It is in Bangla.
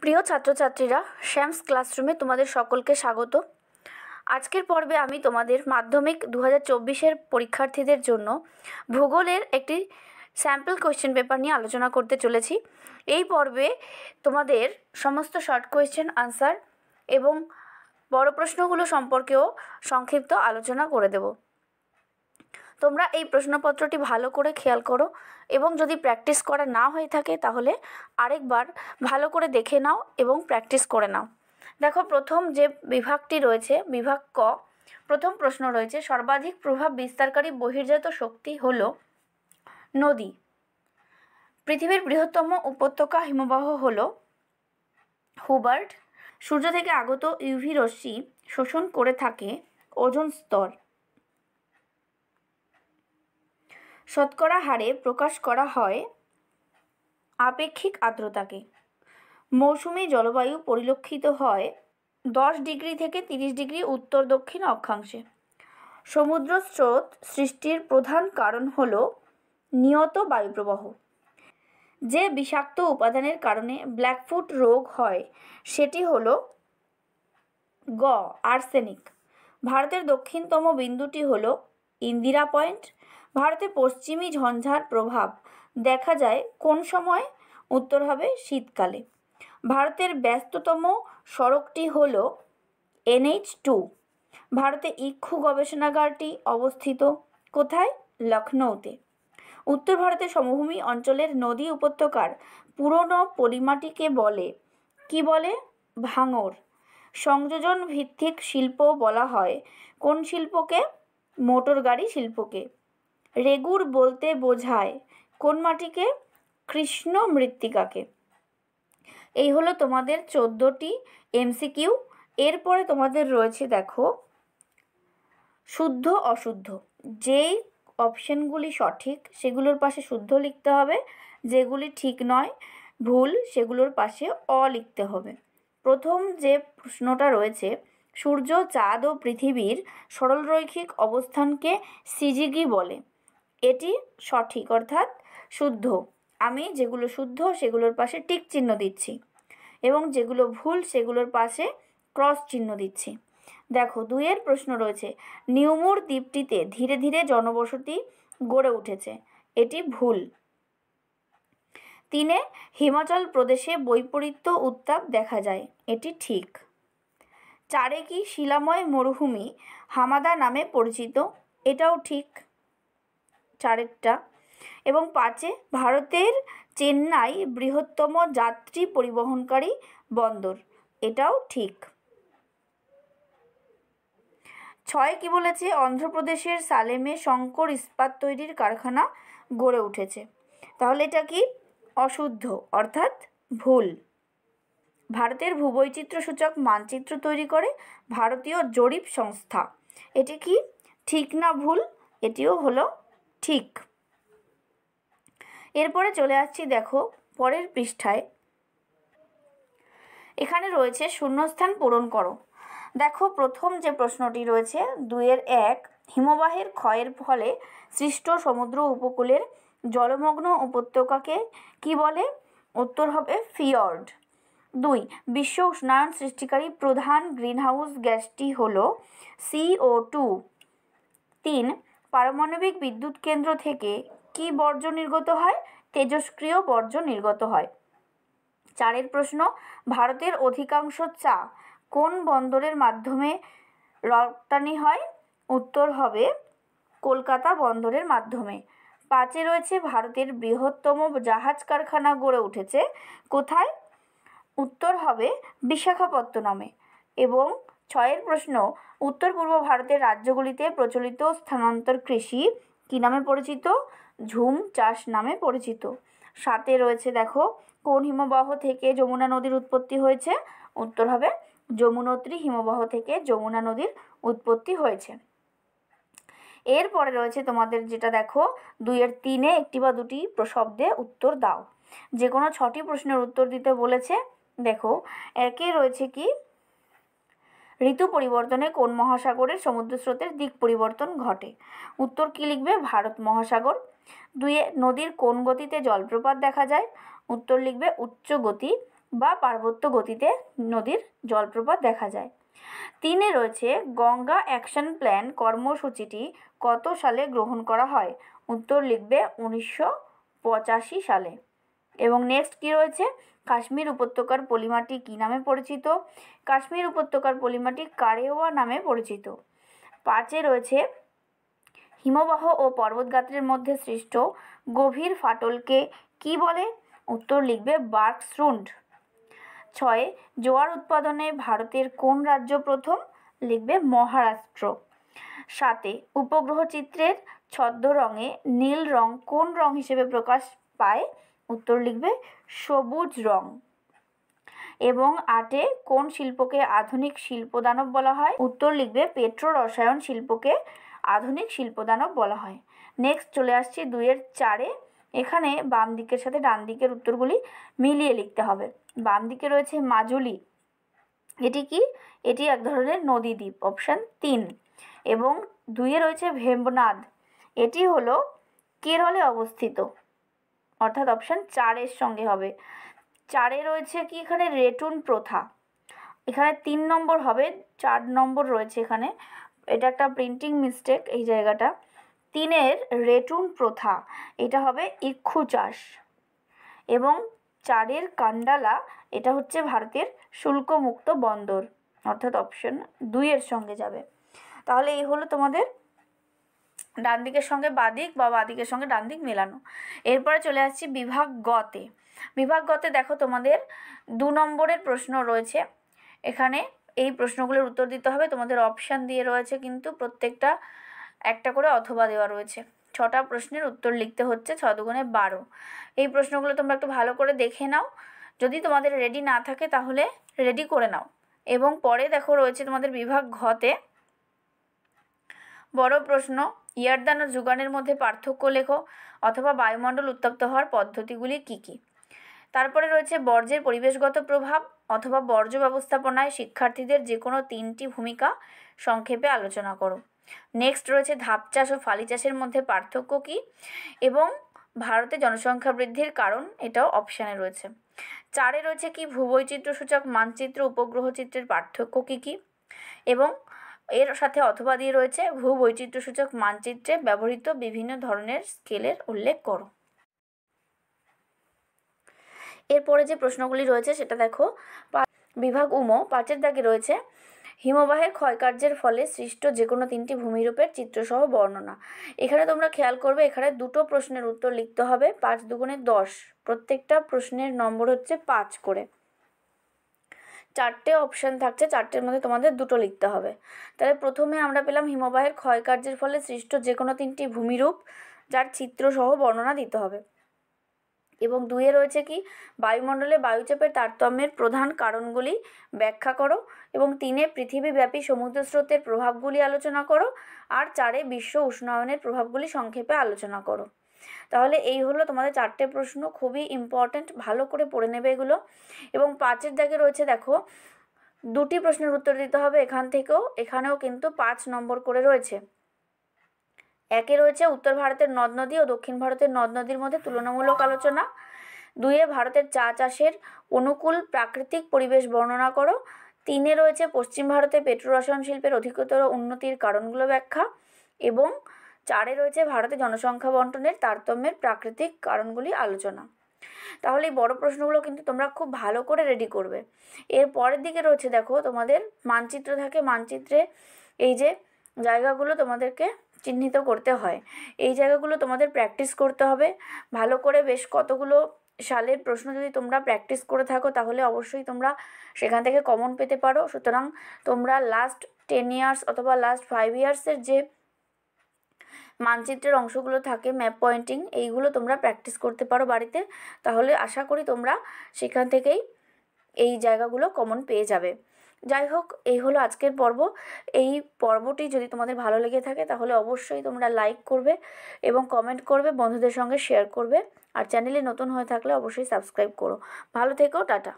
প্রিয় ছাত্রছাত্রীরা, শ্যামস ক্লাসরুমে তোমাদের সকলকে স্বাগত। আজকের পর্বে আমি তোমাদের মাধ্যমিক 2024-এর পরীক্ষার্থীদের জন্য ভূগোলের একটি স্যাম্পল কোয়েশ্চেন পেপার নিয়ে আলোচনা করতে চলেছি। এই পর্বে তোমাদের সমস্ত শর্ট কোয়েশ্চেন আনসার এবং বড় প্রশ্নগুলো সম্পর্কেও সংক্ষিপ্ত আলোচনা করে দেব। তোমরা এই প্রশ্নপত্রটি ভালো করে খেয়াল করো এবং যদি প্র্যাকটিস করা না হয়ে থাকে তাহলে আরেকবার ভালো করে দেখে নাও এবং প্র্যাকটিস করে নাও। দেখো, প্রথম যে বিভাগটি রয়েছে, বিভাগ ক, প্রথম প্রশ্ন রয়েছে, সর্বাধিক প্রভাব বিস্তারকারী বহির্জাত শক্তি হলো নদী। পৃথিবীর বৃহত্তম উপত্যকা হিমবাহ হলো হুবার্ট। সূর্য থেকে আগত ইউভি রশ্মি শোষণ করে থাকে ওজোন স্তর। শতকরা হারে প্রকাশ করা হয় আপেক্ষিক আর্দ্রতাকে। মৌসুমী জলবায়ু পরিলক্ষিত হয় 10 ডিগ্রি থেকে 30 ডিগ্রি উত্তর দক্ষিণ অক্ষাংশে। সমুদ্র স্রোত সৃষ্টির প্রধান কারণ হল নিয়ত বায়ুপ্রবাহ। যে বিষাক্ত উপাদানের কারণে ব্ল্যাকফুট রোগ হয় সেটি হল গ, আর্সেনিক। ভারতের দক্ষিণতম বিন্দুটি হল ইন্দিরা পয়েন্ট। ভারতে পশ্চিমী ঝঞ্ঝার প্রভাব দেখা যায় কোন সময়? উত্তর হবে শীতকালে। ভারতের ব্যস্ততম সড়কটি হল NH2। ভারতে ইক্ষু গবেষণাগারটি অবস্থিত কোথায়? লখনৌতে। উত্তর ভারতের সমভূমি অঞ্চলের নদী উপত্যকার পুরনো পলিমাটিকে বলে কি বলে? ভাঙর। সংযোজন ভিত্তিক শিল্প বলা হয় কোন শিল্পকে? মোটর গাড়ি শিল্পকে। রেগুর বলতে বোঝায় কোন মাটিকে? কৃষ্ণ মৃত্তিকাকে। এই হলো তোমাদের 14টি MCQ। এরপরে তোমাদের রয়েছে, দেখো, শুদ্ধ অশুদ্ধ। যেই অপশনগুলি সঠিক সেগুলোর পাশে শুদ্ধ লিখতে হবে, যেগুলি ঠিক নয়, ভুল, সেগুলোর পাশে অ লিখতে হবে। প্রথম যে প্রশ্নটা রয়েছে, সূর্য, চাঁদ ও পৃথিবীর সরলরৈখিক অবস্থানকে সিজিগি বলে। এটি সঠিক, অর্থাৎ শুদ্ধ। আমি যেগুলো শুদ্ধ সেগুলোর পাশে টিক চিহ্ন দিচ্ছি এবং যেগুলো ভুল সেগুলোর পাশে ক্রস চিহ্ন দিচ্ছি। দেখো, 2-এর প্রশ্ন রয়েছে, নিউমুর দ্বীপটিতে ধীরে ধীরে জনবসতি গড়ে উঠেছে। এটি ভুল। 3-এ হিমাচল প্রদেশে বৈপরীত্য উত্তাপ দেখা যায়। এটি ঠিক। 4-এ কি শিলাময় মরুভূমি হামাদা নামে পরিচিত? এটাও ঠিক, 4-এরটা। এবং 5-এ ভারতের চেন্নাই বৃহত্তম যাত্রী পরিবহনকারী বন্দর। এটাও ঠিক। 6-এ কি বলেছে? অন্ধ্রপ্রদেশের সালেমে শঙ্কর ইস্পাত তৈরির কারখানা গড়ে উঠেছে। তাহলে এটা কি? অশুদ্ধ, অর্থাৎ ভুল। ভারতের ভূবৈচিত্র্যসূচক মানচিত্র তৈরি করে ভারতীয় জরিপ সংস্থা। এটি কি? ঠিক না ভুল? এটিও হলো ঠিক। এরপরে চলে আসছি, দেখো, পরের পৃষ্ঠায়। এখানে রয়েছে শূন্যস্থান পূরণ করো। দেখো, প্রথম যে প্রশ্নটি রয়েছে 2-এর 1, হিমবাহের ক্ষয়ের ফলে সৃষ্ট সমুদ্র উপকূলের জলমগ্ন উপত্যকাকে কি বলে? উত্তর হবে ফিয়র্ড। 2, বিশ্ব উষ্ণায়ন সৃষ্টিকারী প্রধান গ্রিনহাউস গ্যাসটি হল CO2। 3, পারমাণবিক বিদ্যুৎ কেন্দ্র থেকে কি বর্জ্য নির্গত হয়? তেজস্ক্রিয় বর্জ্য নির্গত হয়। 4-এর প্রশ্ন, ভারতের অধিকাংশ চা কোন বন্দরের মাধ্যমে রপ্তানি হয়? উত্তর হবে কলকাতা বন্দরের মাধ্যমে। 5-এ রয়েছে, ভারতের বৃহত্তম জাহাজ কারখানা গড়ে উঠেছে কোথায়? উত্তর হবে বিশাখাপত্তনমে। এবং 6-এর প্রশ্ন, উত্তর পূর্ব ভারতের রাজ্যগুলিতে প্রচলিত স্থানান্তর কৃষি কি নামে পরিচিত? ঝুম চাষ নামে পরিচিত। 7-এ রয়েছে, দেখো, কোন হিমবাহ থেকে যমুনা নদীর উৎপত্তি হয়েছে? উত্তর হবে যমুনোত্রী হিমবাহ থেকে যমুনা নদীর উৎপত্তি হয়েছে। এরপরে রয়েছে তোমাদের যেটা, দেখো, 2-এর 3-এ একটি বা দুটি শব্দে উত্তর দাও। যে কোনো 6টি প্রশ্নের উত্তর দিতে বলেছে। দেখো, 1-এ রয়েছে কি? ঋতু পরিবর্তনে কোন মহাসাগরের সমুদ্র স্রোতের দিক পরিবর্তন ঘটে? উত্তর কি লিখবে? ভারত মহাসাগর। 2-এ নদীর কোন গতিতে জলপ্রপাত দেখা যায়? উত্তর লিখবে উচ্চ গতি। বা পার্বত্য গতিতে নদীর জলপ্রপাত দেখা যায়। 3 রয়েছে গঙ্গা অ্যাকশন প্ল্যান কর্মসূচিটি কত সালে গ্রহণ করা হয়? উত্তর লিখবে 1985 সালে। এবং নেক্সট কি রয়েছে, কাশ্মীর উপত্যকার পলিমাটি কী নামে পরিচিত? কাশ্মীর উপত্যকার পলিমাটি কারেওয়া নামে পরিচিত। 5 রয়েছে হিমবাহ ও পর্বতগাত্রের মধ্যে সৃষ্ট গভীর ফাটলকে কি বলে? উত্তর লিখবে বার্কশ্রুন্ড। 6 জোয়ার উৎপাদনে ভারতের কোন রাজ্য প্রথম? লিখবে মহারাষ্ট্র। 7 উপগ্রহ চিত্রের ছদ্ম রঙে নীল রং কোন রং হিসেবে প্রকাশ পায়? উত্তর লিখবে সবুজ রং। এবং 8 কোন শিল্পকে আধুনিক শিল্পদানব বলা হয়? উত্তর লিখবে পেট্রো রসায়ন শিল্পকে আধুনিক শিল্পদানব বলা হয়। নেক্সট চলে আসছি 2-4। এখানে বাম দিকের সাথে ডান দিকের উত্তরগুলি মিলিয়ে লিখতে হবে। বাম দিকে রয়েছে মাজুলি, এটি কি? এটি এক ধরনের নদী দ্বীপ, অপশান 3। এবং 2 রয়েছে ভেম্বনাদ, এটি হলো কেরলে অবস্থিত, অর্থাৎ অপশান 4 সঙ্গে হবে। 4 রয়েছে কি এখানে রেটুন প্রথা, এখানে 3 নম্বর হবে, 4 নম্বর রয়েছে এখানে, এটা একটা প্রিন্টিং মিস্টেক এই জায়গাটা। 3 রেটুন প্রথা, এটা হবে ইক্ষু চাষ। এবং 4 কান্ডালা, এটা হচ্ছে ভারতের শুল্কমুক্ত বন্দর, অর্থাৎ অপশন 2 সঙ্গে যাবে। তাহলে এই হলো তোমাদের ডান দিকের সঙ্গে বাদিক বা বাদিকের সঙ্গে ডান দিক মেলানো। এরপরে চলে আসছি বিভাগ গতে। বিভাগ গতে দেখো তোমাদের 2 নম্বরের প্রশ্ন রয়েছে, এখানে এই প্রশ্নগুলোর উত্তর দিতে হবে। তোমাদের অপশান দিয়ে রয়েছে, কিন্তু প্রত্যেকটা একটা করে অথবা দেওয়া রয়েছে। 6টা প্রশ্নের উত্তর লিখতে হচ্ছে, 6 দুগুণে 12। এই প্রশ্নগুলো তোমরা একটু ভালো করে দেখে নাও, যদি তোমাদের রেডি না থাকে তাহলে রেডি করে নাও। এবং পরে দেখো রয়েছে তোমাদের বিভাগ ঘতে বড় প্রশ্ন, ইয়ারদান ও যুগানের মধ্যে পার্থক্য লেখো, অথবা বায়ুমণ্ডল উত্তপ্ত হওয়ার পদ্ধতিগুলি কী কী। তারপরে রয়েছে বর্জ্যের পরিবেশগত প্রভাব অথবা বর্জ্য ব্যবস্থাপনায় শিক্ষার্থীদের যে কোনো 3টি ভূমিকা সংক্ষেপে আলোচনা করো। নেক্সট রয়েছে ধাপ চাষ ও ফালি চাষের মধ্যে পার্থক্য কী, এবং ভারতে জনসংখ্যা বৃদ্ধির কারণ, এটাও অপশানে রয়েছে। 4 রয়েছে কি ভূবৈচিত্র্যসূচক মানচিত্র উপগ্রহ চিত্রের পার্থক্য কী কী, এবং এর সাথে অথবা দিয়ে রয়েছে ভূবৈচিত্র্যসূচক মানচিত্রে ব্যবহৃত বিভিন্ন ধরনের স্কেলের উল্লেখ করো। এরপরে যে প্রশ্নগুলি রয়েছে সেটা দেখো, বিভাগ উমো 5 দাগে রয়েছে হিমবাহের ক্ষয়কার্যের ফলে সৃষ্ট যে কোনো 3টি ভূমিরূপের চিত্রসহ বর্ণনা। এখানে তোমরা খেয়াল করবে, এখানে 2টো প্রশ্নের উত্তর লিখতে হবে, 5 দুগুণে 10, প্রত্যেকটা প্রশ্নের নম্বর হচ্ছে 5 করে। 4টে অপশান থাকছে, 4টের মধ্যে তোমাদের 2টো লিখতে হবে। তাহলে প্রথমে আমরা পেলাম হিমবাহের ক্ষয়কার্যের ফলে সৃষ্ট যে কোনো 3টি ভূমিরূপ যার চিত্রসহ বর্ণনা দিতে হবে। এবং 2 রয়েছে কি বায়ুমণ্ডলে বায়ুচাপের তারতম্যের প্রধান কারণগুলি ব্যাখ্যা করো। এবং 3 পৃথিবীব্যাপী সমুদ্র স্রোতের প্রভাবগুলি আলোচনা করো। আর 4 বিশ্ব উষ্ণায়নের প্রভাবগুলি সংক্ষেপে আলোচনা করো। তাহলে এই হলো তোমাদের 4টে প্রশ্ন, খুবই ইম্পর্ট্যান্ট, ভালো করে পড়ে নেবে এগুলো। এবং 5 দাগে রয়েছে দেখো 2টি প্রশ্নের উত্তর দিতে হবে, এখানেও কিন্তু 5 নম্বর করে রয়েছে। 1 রয়েছে উত্তর ভারতের নদ নদী ও দক্ষিণ ভারতের নদ নদীর মধ্যে তুলনামূলক আলোচনা। 2 ভারতের চা চাষের অনুকূল প্রাকৃতিক পরিবেশ বর্ণনা করো। 3 রয়েছে পশ্চিম ভারতে পেট্রো রসায়ন শিল্পের অধিকতর উন্নতির কারণগুলো ব্যাখ্যা। এবং 4 রয়েছে ভারতে জনসংখ্যা বন্টনের তারতম্যের প্রাকৃতিক কারণগুলি আলোচনা। তাহলে এই বড় প্রশ্নগুলো কিন্তু তোমরা খুব ভালো করে রেডি করবে। এর পরের দিকে রয়েছে দেখো তোমাদের মানচিত্র থাকে, মানচিত্রে এই যে জায়গাগুলো তোমাদেরকে চিহ্নিত করতে হয়, এই জায়গাগুলো তোমাদের প্র্যাকটিস করতে হবে ভালো করে। বেশ কতগুলো সালের প্রশ্ন যদি তোমরা প্র্যাকটিস করে থাকো তাহলে অবশ্যই তোমরা সেখান থেকে কমন পেতে পারো। সুতরাং তোমরা লাস্ট 10 ইয়ার্স অথবা লাস্ট 5 ইয়ার্সের যে মানচিত্রের অংশগুলো থাকে, ম্যাপ পয়েন্টিং, এইগুলো তোমরা প্র্যাকটিস করতে পারো বাড়িতে, তাহলে আশা করি তোমরা সেখান থেকেই এই জায়গাগুলো কমন পেয়ে যাবে। যাই হোক, এই হলো আজকের পর্ব। এই পর্বটি যদি তোমাদের ভালো লেগে থাকে তাহলে অবশ্যই তোমরা লাইক করবে এবং কমেন্ট করবে, বন্ধুদের সঙ্গে শেয়ার করবে। আর চ্যানেলে নতুন হয়ে থাকলে অবশ্যই সাবস্ক্রাইব করো। ভালো থেকো, টাটা।